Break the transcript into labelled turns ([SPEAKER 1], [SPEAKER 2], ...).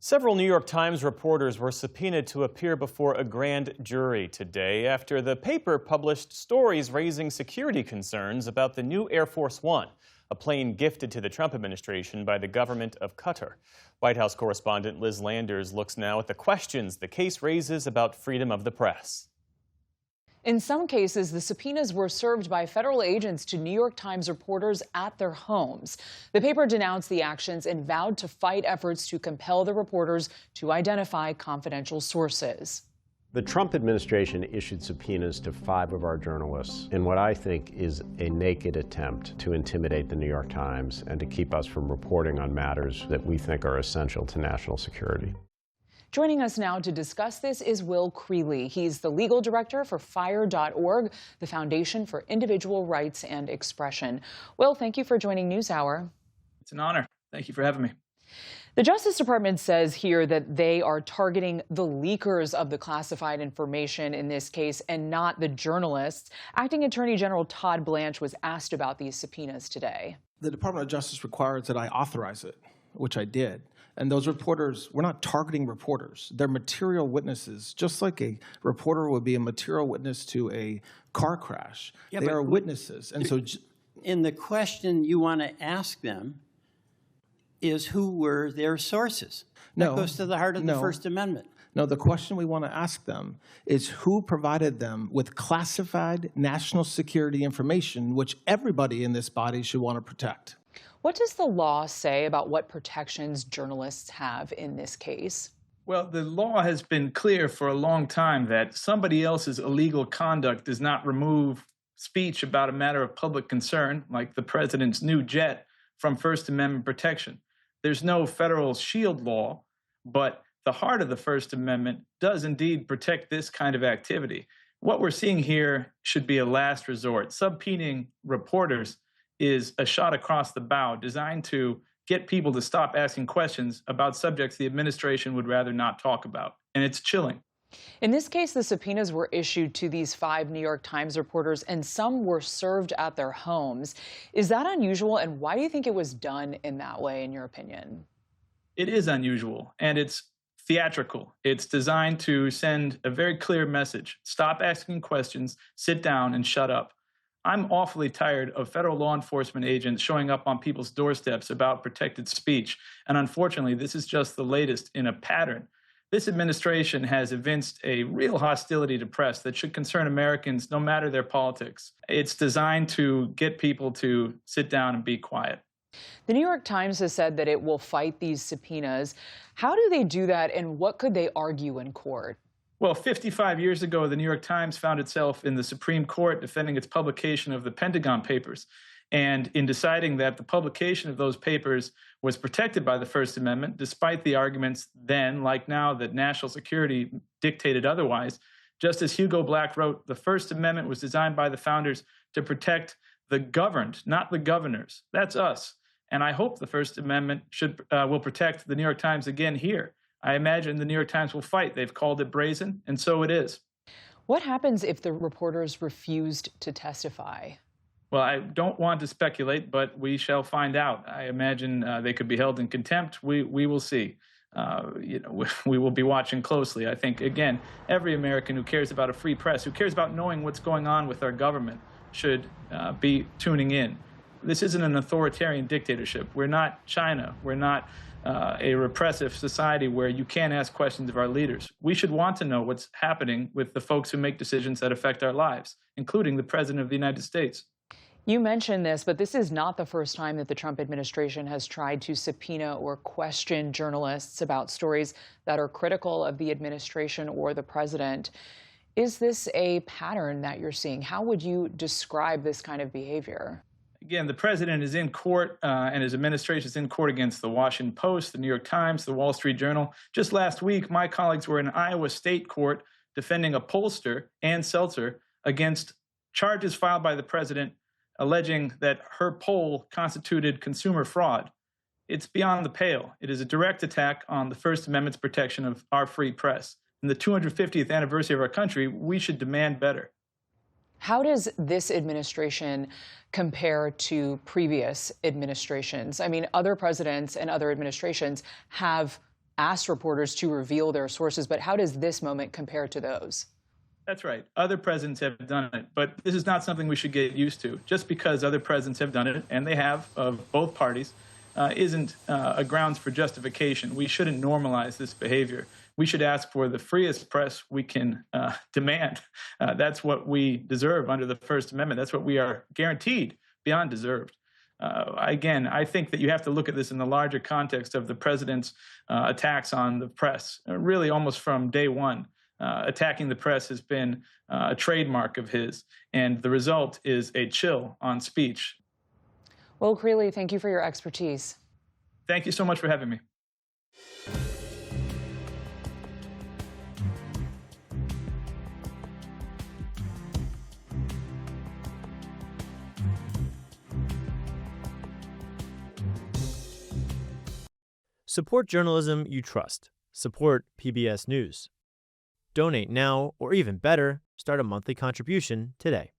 [SPEAKER 1] Several New York Times reporters were subpoenaed to appear before a grand jury today after the paper published stories raising security concerns about the new Air Force One, a plane gifted to the Trump administration by the government of Qatar. White House correspondent Liz Landers looks now at the questions the case raises about freedom of the press.
[SPEAKER 2] In some cases, the subpoenas were served by federal agents to New York Times reporters at their homes. The paper denounced the actions and vowed to fight efforts to compel the reporters to identify confidential sources.
[SPEAKER 3] The Trump administration issued subpoenas to 5 of our journalists in what I think is a naked attempt to intimidate the New York Times and to keep us from reporting on matters that we think are essential to national security.
[SPEAKER 2] Joining us now to discuss this is Will Creeley. He's the legal director for FIRE.org, the Foundation for Individual Rights and Expression. Will, thank you for joining News Hour.
[SPEAKER 4] It's an honor. Thank you for having me.
[SPEAKER 2] The Justice Department says here that they are targeting the leakers of the classified information in this case and not the journalists. Acting Attorney General Todd Blanche was asked about these subpoenas today.
[SPEAKER 5] The Department of Justice requires that I authorize it, which I did. And those reporters, we're not targeting reporters. They're material witnesses, just like a reporter would be a material witness to a car crash. Yeah, they are witnesses. And so
[SPEAKER 6] in the question you want to ask them is who were their sources. That goes to the heart of the First Amendment.
[SPEAKER 5] No, the question we want to ask them is who provided them with classified national security information, which everybody in this body should want to protect.
[SPEAKER 2] What does the law say about what protections journalists have in this case?
[SPEAKER 4] Well, the law has been clear for a long time that somebody else's illegal conduct does not remove speech about a matter of public concern, like the president's new jet, from First Amendment protection. There's no federal shield law, but the heart of the First Amendment does indeed protect this kind of activity. What we're seeing here should be a last resort. Subpoenaing reporters is a shot across the bow designed to get people to stop asking questions about subjects the administration would rather not talk about. And it's chilling.
[SPEAKER 2] In this case, the subpoenas were issued to these 5 New York Times reporters, and some were served at their homes. Is that unusual, and why do you think it was done in that way, in your opinion?
[SPEAKER 4] It is unusual, and it's theatrical. It's designed to send a very clear message. Stop asking questions, sit down, and shut up. I'm awfully tired of federal law enforcement agents showing up on people's doorsteps about protected speech. And unfortunately, this is just the latest in a pattern. This administration has evinced a real hostility to press that should concern Americans no matter their politics. It's designed to get people to sit down and be quiet.
[SPEAKER 2] The New York Times has said that it will fight these subpoenas. How do they do that, and what could they argue in court?
[SPEAKER 4] Well, 55 years ago, the New York Times found itself in the Supreme Court defending its publication of the Pentagon Papers. And in deciding that the publication of those papers was protected by the First Amendment, despite the arguments then, like now, that national security dictated otherwise, Justice Hugo Black wrote, "The First Amendment was designed by the founders to protect the governed, not the governors." That's us. And I hope the First Amendment will protect the New York Times again here. I imagine the New York Times will fight. They've called it brazen, and so it is.
[SPEAKER 2] What happens if the reporters refused to testify?
[SPEAKER 4] Well, I don't want to speculate, but we shall find out. I imagine they could be held in contempt. We will see. We will be watching closely. I think, again, every American who cares about a free press, who cares about knowing what's going on with our government, should be tuning in. This isn't an authoritarian dictatorship. We're not China. We're not a repressive society where you can't ask questions of our leaders. We should want to know what's happening with the folks who make decisions that affect our lives, including the President of the United States.
[SPEAKER 2] You mentioned this, but this is not the first time that the Trump administration has tried to subpoena or question journalists about stories that are critical of the administration or the president. Is this a pattern that you're seeing? How would you describe this kind of behavior?
[SPEAKER 4] Again, the president is in court and his administration is in court against the Washington Post, the New York Times, the Wall Street Journal. Just last week, my colleagues were in Iowa State Court defending a pollster, Ann Seltzer, against charges filed by the president alleging that her poll constituted consumer fraud. It's beyond the pale. It is a direct attack on the First Amendment's protection of our free press. In the 250th anniversary of our country, we should demand better.
[SPEAKER 2] How does this administration compare to previous administrations? I mean, other presidents and other administrations have asked reporters to reveal their sources, but how does this moment compare to those?
[SPEAKER 4] That's right. Other presidents have done it, but this is not something we should get used to. Just because other presidents have done it, and they have, of both parties, isn't a grounds for justification. We shouldn't normalize this behavior. We should ask for the freest press we can demand. That's what we deserve under the First Amendment. That's what we are guaranteed beyond deserved. Again, I think that you have to look at this in the larger context of the president's attacks on the press, really almost from day one. Attacking the press has been a trademark of his, and the result is a chill on speech.
[SPEAKER 2] Will Creeley, thank you for your expertise.
[SPEAKER 4] Thank you so much for having me.
[SPEAKER 7] Support journalism you trust. Support PBS News. Donate now, or even better, start a monthly contribution today.